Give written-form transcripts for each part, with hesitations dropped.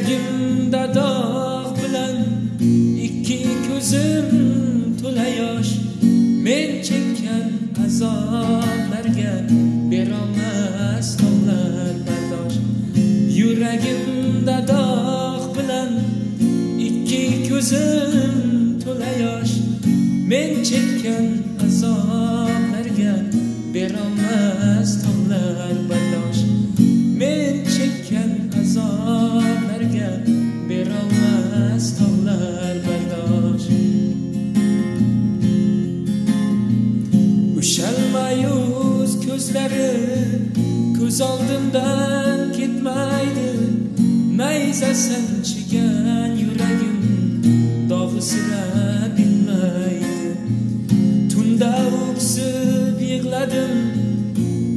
Yuragimda dog' bilan ikki ko'zim to'la yosh. Men chekkan azoblarga berolmas tog'lar bardosh. Yuragimda dog' bilan ikki ko'zim to'la yosh. Men chekkan azoblarga berolmas tog'lar bardosh. Men chekkan azoblarga berolmas tog'lar bardosh. Ushalmayuz ko'zlari ko'z oldimdan ketmaydi. Nayza sanchigan yuragim dog'i sira bilmaydi. Tunda o'ksib yig'ladim,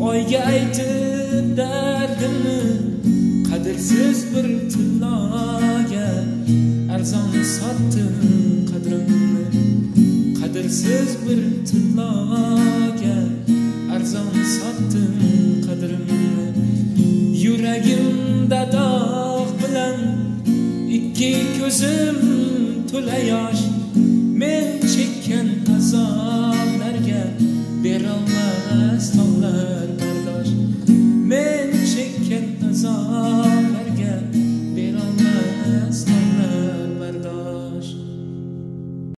oyga aytib dardimni. Qadrsiz bir tilloga arzon sotdim qadrimni. Qadrsiz bir tilloga arzon sotdim qadrimni. Yuragimda dog' bilan ikki ko'zim to'la yosh. Men chekkan azoblarga berolmas tog'lar